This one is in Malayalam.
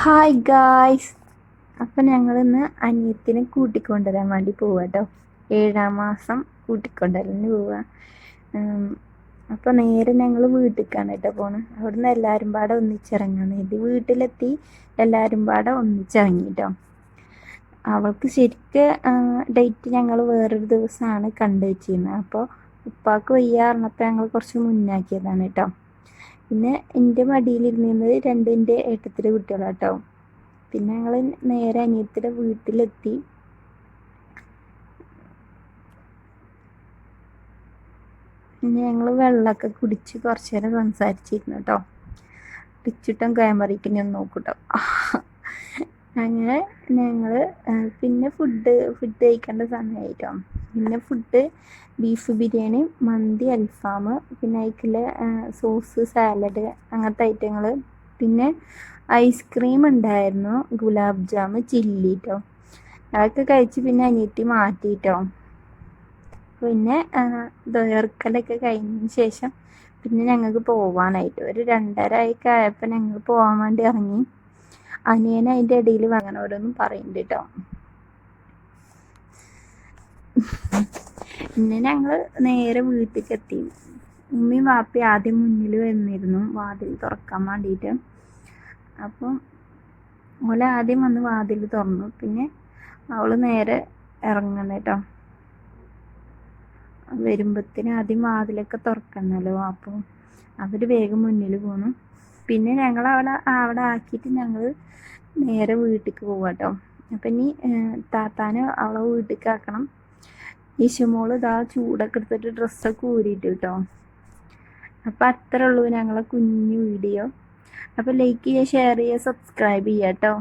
Hi guys. അപ്പം ഞങ്ങളിന്ന് അനിയത്തിനെ കൂട്ടിക്കൊണ്ടുവരാൻ വേണ്ടി പോവാ കേട്ടോ. 7-ാം മാസം കൂട്ടിക്കൊണ്ടുവരാൻ പോവുക. അപ്പോൾ നേരെ ഞങ്ങൾ വീട്ടിലേക്കാണ് കേട്ടോ പോണത്. അവിടുന്ന് എല്ലാവരും പാടെ ഒന്നിച്ചിറങ്ങാൻ വേണ്ടി വീട്ടിലെത്തി എല്ലാവരും പാടെ ഒന്നിച്ചിറങ്ങി കേട്ടോ. അവൾക്ക് ശരിക്ക് ഡേറ്റ് ഞങ്ങൾ വേറൊരു ദിവസമാണ് കണ്ടു വെച്ചിരുന്നത്. അപ്പോൾ ഉപ്പാക്ക് വയ്യ പറഞ്ഞപ്പോൾ ഞങ്ങൾ കുറച്ച് മുന്നാക്കിയതാണ് കേട്ടോ. പിന്നെ എൻ്റെ മടിയിലിരുന്നത് എൻ്റെ ഏട്ടത്തിൻ്റെ കുട്ടികളാട്ടോ. പിന്നെ ഞങ്ങൾ നേരെ അനിയത്തിയുടെ വീട്ടിലെത്തി. പിന്നെ ഞങ്ങൾ വെള്ളമൊക്കെ കുടിച്ച് കുറച്ച് നേരം സംസാരിച്ചിരുന്നു കേട്ടോ. ടിച്ചിട്ടും ക്യാമറയ്ക്ക് നോക്കൂട്ടോ. അങ്ങനെ ഞങ്ങൾ പിന്നെ ഫുഡ് കഴിക്കേണ്ട സമയമായിട്ടോ. പിന്നെ ഫുഡ് ബീഫ് ബിരിയാണി, മന്തി, അൽഫാം, പിന്നെ അതിൽ സോസ്, സാലഡ്, അങ്ങനത്തെ ഐറ്റങ്ങൾ. പിന്നെ ഐസ്ക്രീം ഉണ്ടായിരുന്നു, ഗുലാബ് ജാം, ചില്ലി കേട്ടോ. അതൊക്കെ കഴിച്ച് പിന്നെ അനിയത്തി മാറ്റിയിട്ടോ. പിന്നെ ദോർക്കലൊക്കെ കഴിഞ്ഞതിന് ശേഷം പിന്നെ ഞങ്ങൾക്ക് പോവാനായിട്ട് ഒരു 2:30 ആയപ്പോൾ ഞങ്ങൾ പോകാൻ വേണ്ടി ഇറങ്ങി. അനിയൻ അതിൻ്റെ ഇടയിൽ അങ്ങനെ ഓരോന്നും പറയുന്നുണ്ട് കേട്ടോ. പിന്നെ ഞങ്ങൾ നേരെ വീട്ടിലേക്ക് എത്തി. ഉമ്മയും വാപ്പയും ആദ്യം മുന്നിൽ വന്നിരുന്നു വാതിൽ തുറക്കാൻ വേണ്ടിയിട്ട്. അപ്പം ഓല ആദ്യം വന്ന് വാതിൽ തുറന്നു. പിന്നെ അവൾ നേരെ ഇറങ്ങണം കേട്ടോ. വരുമ്പത്തിന് ആദ്യം വാതിലൊക്കെ തുറക്കണമല്ലോ. അപ്പോൾ അവർ വേഗം മുന്നിൽ പോന്നു. പിന്നെ ഞങ്ങൾ അവിടെ ആക്കിയിട്ട് ഞങ്ങൾ നേരെ വീട്ടിലേക്ക് പോവാം കേട്ടോ. അപ്പം ഇനി താത്താനെ അവളെ വീട്ടിലേക്ക് ആക്കണം. ഈശുമോൾ ഇതാ ചൂടൊക്കെ എടുത്തിട്ട് ഡ്രസ്സൊക്കെ ഊരിയിട്ട് കേട്ടോ. അപ്പം അത്രേ ഉള്ളൂ ഞങ്ങളെ കുഞ്ഞു വീഡിയോ. അപ്പോൾ ലൈക്ക് ചെയ്യുക, ഷെയർ ചെയ്യുക, സബ്സ്ക്രൈബ് ചെയ്യുക കേട്ടോ.